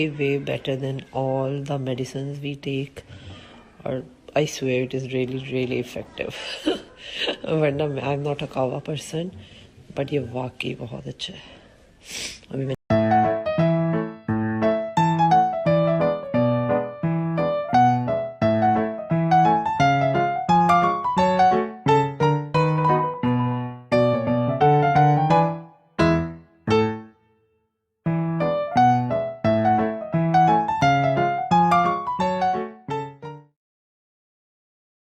way better than all the medicines we take, or I swear it is really effective. वरना I'm not a कावा person, but ये वाकई बहुत अच्छा है.